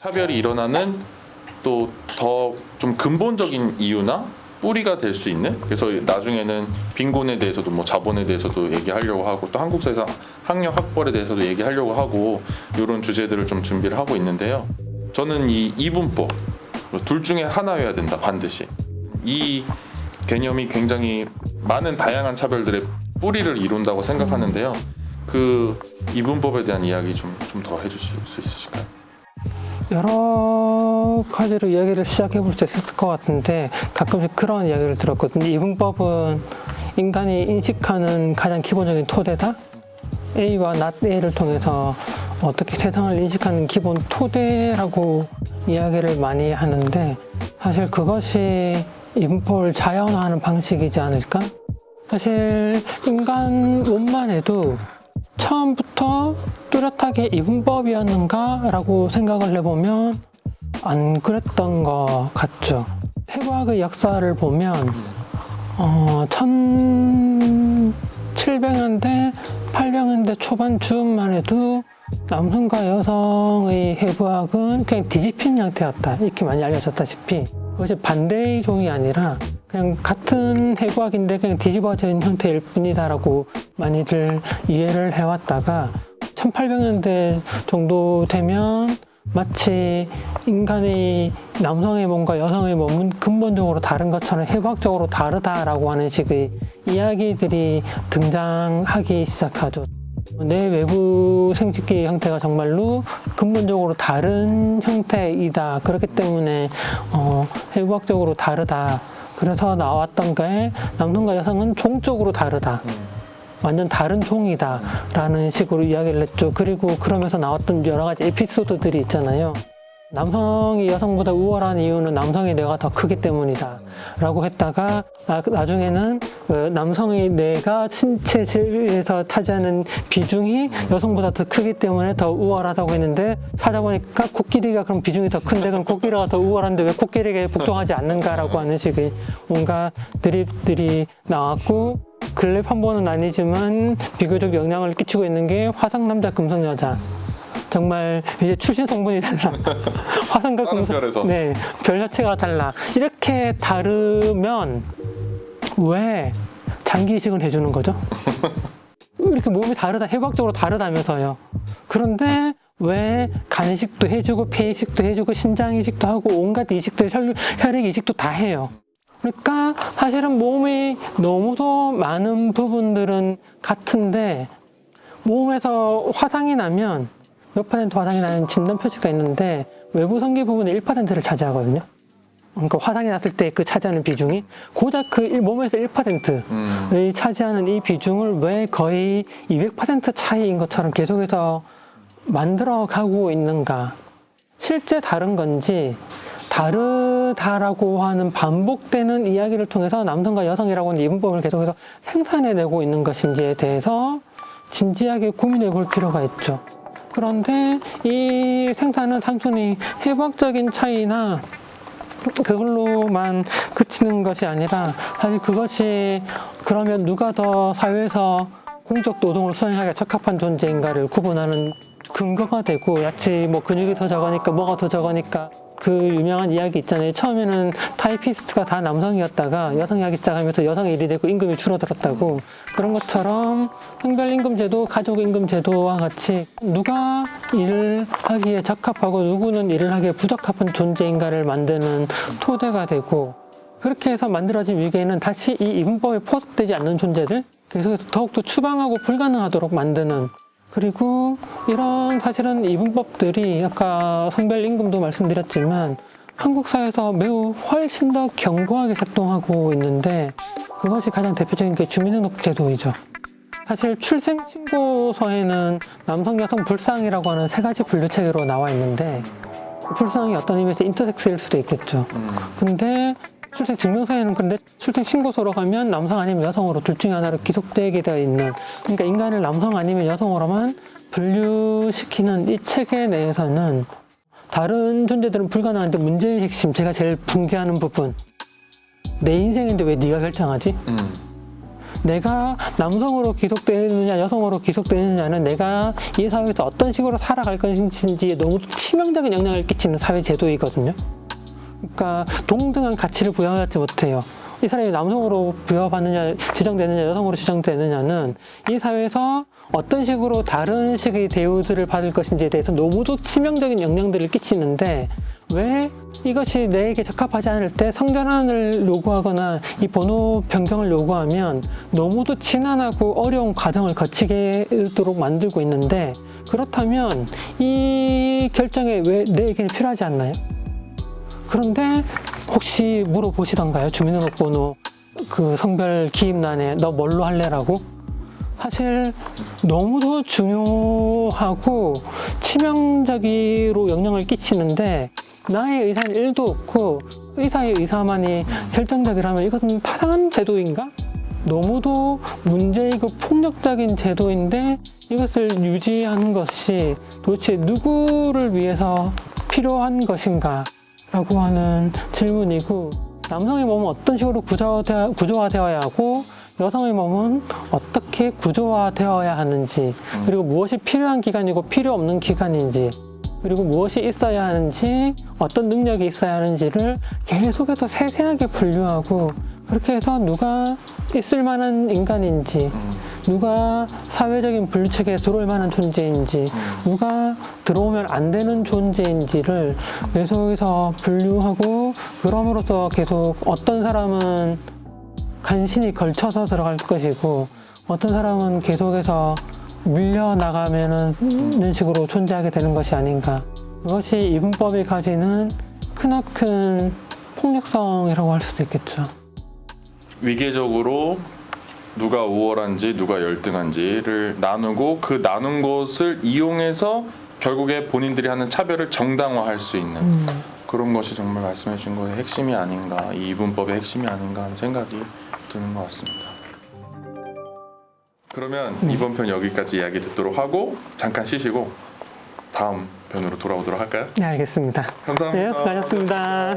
차별이 일어나는 또 더 좀 근본적인 이유나 뿌리가 될 수 있는, 그래서 나중에는 빈곤에 대해서도 뭐 자본에 대해서도 얘기하려고 하고 또 한국 사회에서 학력 학벌에 대해서도 얘기하려고 하고 이런 주제들을 좀 준비를 하고 있는데요. 저는 이 이분법 둘 중에 하나여야 된다, 반드시. 이 개념이 굉장히 많은 다양한 차별들의 뿌리를 이룬다고 생각하는데요. 그 이분법에 대한 이야기 좀 더 해주실 수 있으실까요? 여러 가지로 이야기를 시작해 볼 수 있을 것 같은데 가끔씩 그런 이야기를 들었거든요. 이분법은 인간이 인식하는 가장 기본적인 토대다. A와 not A를 통해서 어떻게 세상을 인식하는 기본 토대라고 이야기를 많이 하는데, 사실 그것이 이분법을 자연화하는 방식이지 않을까? 사실 인간 몸만 해도 처음부터 뚜렷하게 이분법이었는가 라고 생각을 해보면 안 그랬던 것 같죠. 해부학의 역사를 보면 1700년대, 800년대 초반 즈음만 해도 남성과 여성의 해부학은 그냥 뒤집힌 형태였다, 이렇게 많이 알려졌다시피 그것이 반대의 종이 아니라 그냥 같은 해부학인데 그냥 뒤집어진 형태일 뿐이다라고 많이들 이해를 해왔다가 1800년대 정도 되면 마치 인간의 남성의 몸과 여성의 몸은 근본적으로 다른 것처럼 해부학적으로 다르다라고 하는 식의 이야기들이 등장하기 시작하죠. 내 외부 생殖기 형태가 정말로 근본적으로 다른 형태이다. 그렇기 때문에 해부학적으로 다르다. 그래서 나왔던 게 남성과 여성은 종적으로 다르다. 완전 다른 종이다 라는 식으로 이야기를 했죠. 그리고 그러면서 나왔던 여러 가지 에피소드들이 있잖아요. 남성이 여성보다 우월한 이유는 남성의 뇌가 더 크기 때문이다 라고 했다가 나중에는 그 남성의 뇌가 신체에서 차지하는 비중이 여성보다 더 크기 때문에 더 우월하다고 했는데, 찾아보니까 코끼리가 그럼 비중이 더 큰데 그럼 코끼리가 더 우월한데 왜 코끼리에게 복종하지 않는가라고 하는 식의 뭔가 드립들이 나왔고, 근래 판본은 아니지만 비교적 영향을 끼치고 있는 게 화상남자 금성여자. 정말 이제 출신 성분이 달라. 화상과 금성, 네, 별 자체가 달라. 이렇게 다르면 왜 장기 이식을 해주는 거죠? 이렇게 몸이 다르다, 해부학적으로 다르다면서요. 그런데 왜 간 이식도 해주고 폐 이식도 해주고 신장 이식도 하고 온갖 이식도 혈액 이식도 다 해요. 그러니까 사실은 몸이 너무도 많은 부분들은 같은데 몸에서 화상이 나면 몇 퍼센트 화상이 나는 진단 표시가 있는데 외부 성기 부분의 1%를 차지하거든요. 그러니까 화상이 났을 때 그 차지하는 비중이 고작 그 몸에서 1%를 차지하는 이 비중을 왜 거의 200% 차이인 것처럼 계속해서 만들어 가고 있는가. 실제 다른 건지 다르다라고 하는 반복되는 이야기를 통해서 남성과 여성이라고 하는 이분법을 계속해서 생산해내고 있는 것인지에 대해서 진지하게 고민해 볼 필요가 있죠. 그런데 이 생산은 단순히 해부학적인 차이나 그걸로만 그치는 것이 아니라, 사실 그것이 그러면 누가 더 사회에서 공적 노동을 수행하기에 적합한 존재인가를 구분하는 근거가 되고, 마치 뭐 근육이 더 적으니까 뭐가 더 적으니까 그 유명한 이야기 있잖아요. 처음에는 타이피스트가 다 남성이었다가 여성이 하기 시작하면서 여성의 일이 되고 임금이 줄어들었다고. 그런 것처럼 성별임금제도, 가족임금제도와 같이 누가 일을 하기에 적합하고 누구는 일을 하기에 부적합한 존재인가를 만드는 토대가 되고, 그렇게 해서 만들어진 위계는 다시 이 이분법에 포섭되지 않는 존재들, 계속해서 더욱더 추방하고 불가능하도록 만드는, 그리고 이런 사실은 이분법들이 아까 성별임금도 말씀드렸지만 한국 사회에서 매우 훨씬 더 견고하게 작동하고 있는데, 그것이 가장 대표적인 게 주민등록제도이죠. 사실 출생신고서에는 남성, 여성, 불상이라고 하는 세 가지 분류 체계로 나와 있는데, 불상이 어떤 의미에서 인터섹스일 수도 있겠죠. 근데 출생증명서에는 근데 출생신고서로 가면 남성 아니면 여성으로 둘 중에 하나로 기록되게 되어 있는, 그러니까 인간을 남성 아니면 여성으로만 분류시키는 이 체계 내에서는 다른 존재들은 불가능한데, 문제의 핵심, 제가 제일 붕괴하는 부분, 내 인생인데 왜 네가 결정하지? 내가 남성으로 귀속되느냐 여성으로 귀속되느냐는 내가 이 사회에서 어떤 식으로 살아갈 것인지에 너무 치명적인 영향을 끼치는 사회 제도이거든요. 그러니까 동등한 가치를 부여하지 못해요. 이 사람이 남성으로 부여받느냐 지정되느냐 여성으로 지정되느냐는 이 사회에서 어떤 식으로 다른 식의 대우들을 받을 것인지에 대해서 너무도 치명적인 영향들을 끼치는데 왜 이것이 내게 적합하지 않을 때 성전환을 요구하거나 이 번호 변경을 요구하면 너무도 지난하고 어려운 과정을 거치도록 만들고 있는데 그렇다면 이 결정에 왜 내 의견이 필요하지 않나요? 그런데 혹시 물어보시던가요? 주민등록번호 그 성별 기입란에 너 뭘로 할래라고? 사실 너무도 중요하고 치명적으로 영향을 끼치는데 나의 의사는 1도 없고 의사의 의사만이 결정적이라면 이것은 타당한 제도인가? 너무도 문제이고 폭력적인 제도인데 이것을 유지하는 것이 도대체 누구를 위해서 필요한 것인가? 라고 하는 질문이고 남성의 몸은 어떤 식으로 구조화되어야 하고 여성의 몸은 어떻게 구조화되어야 하는지 그리고 무엇이 필요한 기간이고 필요 없는 기간인지 그리고 무엇이 있어야 하는지 어떤 능력이 있어야 하는지를 계속해서 세세하게 분류하고 그렇게 해서 누가 있을 만한 인간인지 누가 사회적인 분류체계에 들어올 만한 존재인지 누가 들어오면 안 되는 존재인지를 계속해서 분류하고 그럼으로써 계속 어떤 사람은 간신히 걸쳐서 들어갈 것이고 어떤 사람은 계속해서 밀려나가는 식으로 존재하게 되는 것이 아닌가. 그것이 이분법이 가지는 크나큰 폭력성이라고 할 수도 있겠죠. 위계적으로 누가 우월한지 누가 열등한지를 나누고 그 나눈 것을 이용해서 결국에 본인들이 하는 차별을 정당화할 수 있는 그런 것이 정말 말씀해 주신 거의 핵심이 아닌가, 이 이분법의 핵심이 아닌가 하는 생각이 드는 것 같습니다. 그러면 이번 편 여기까지 이야기 듣도록 하고 잠깐 쉬시고 다음 편으로 돌아오도록 할까요? 네, 알겠습니다. 감사합니다. 네, 수고하셨습니다.